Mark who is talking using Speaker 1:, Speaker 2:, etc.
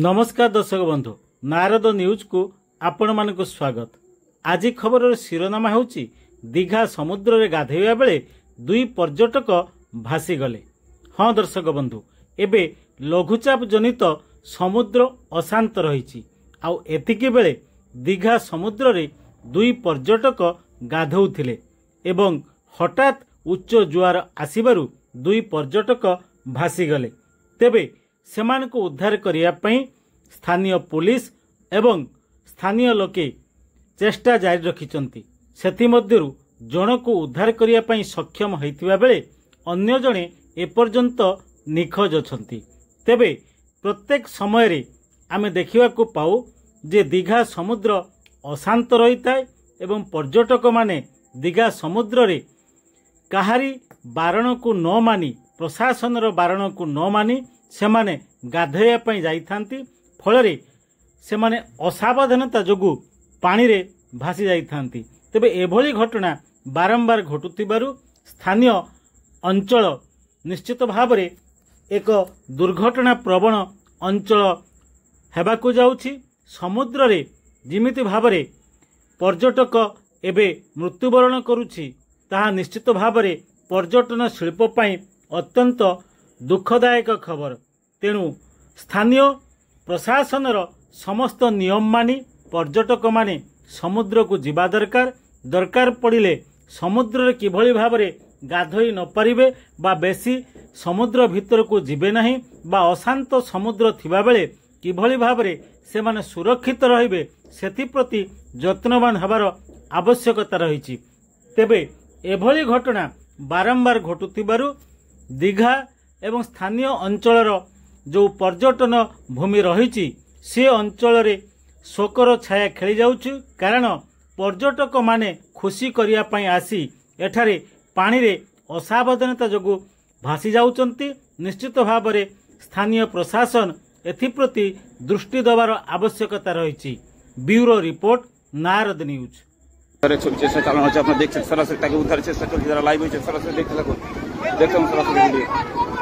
Speaker 1: नमस्कार दर्शक बंधु नारद न्यूज को आपण मानक स्वागत। आज खबर शिरोनामा होउची दीघा समुद्र रे गाधेया बेले दुई पर्यटक भासी गले। हाँ दर्शक बंधु एबे लघुचाप जनित समुद्र अशांत रही आउ एतिके बेले दीघा समुद्र रे दुई पर्यटक गाधौथिले एवं हठात उच्च जुआर आसिबारु दुई पर्यटक भासी गले। तेबे सेमान को उद्धार करिया पई स्थानीय पुलिस एवं स्थानीय लोके चेष्टा जारी रखिचंती। सेथि मध्यरु जण को उद्धार करिया पई सक्षम होइतिबा बेले अन्य जणे एपर्यंत निखोज अछंती। तेबे प्रत्येक समय रे आमे देखिवा को पाऊ जे दीघा समुद्र अशांत रहिताय एवं पर्यटक माने दीघा समुद्र रे काहारी बारण को न मानी प्रशासन बारण को न मानी सेमाने गाधोया पई जाइथांती। फलरे सेमाने असावधानता जोगु पानी रे भासी जाइथांती। तेबे एभली घटना बारंबार घटुथिबारु स्थानीय अंचल निश्चित भावरे एक दुर्घटना प्रवण अंचल हेबाकु जाउछि। समुद्र रे जिमिति भावरे पर्यटक एबे मृत्युवरण करुछि ताहा निश्चित भावरे पर्यटन शिल्प पई अत्यंत दुखदायक खबर। तेणु स्थानीय प्रशासनर समस्त नियम मानी पर्यटक माने समुद्र को जिबा दरकार पड़िले समुद्र किभली भावरे गाधोई न पारिबे बा बेसी समुद्र भीतर को जिबे नहीं बा अशांत समुद्र थिबा बेले किभली भावरे से माने सुरक्षित रहिबे सेथि प्रति यत्नवान हबार आवश्यकता रहिछि। तेबे एभली घटना बारंबार घटुथिबारु दीघा एवं स्थानीय अंचलर जो पर्यटन भूमि रही से अंचल रे शोकर छाया खेली जाउछि। कारण पर्यटक माने खुशी करिया पई आसी एठारे पानी रे असावधानता जोगु भासी जाउचंती। निश्चित भावरे स्थानीय प्रशासन एथिप्रति दृष्टि देवार आवश्यकता रही। Bureau report Narad news.
Speaker 2: चेष्टा चालाনো হচ্ছে আপনারা দেখছেন সরাসরি তাকে উদ্ধারের চেষ্টা চলছে যারা লাইভ হয়েছে সরাসরি দেখতে থাকুন। দেখতে সরাসরি ভিডিও।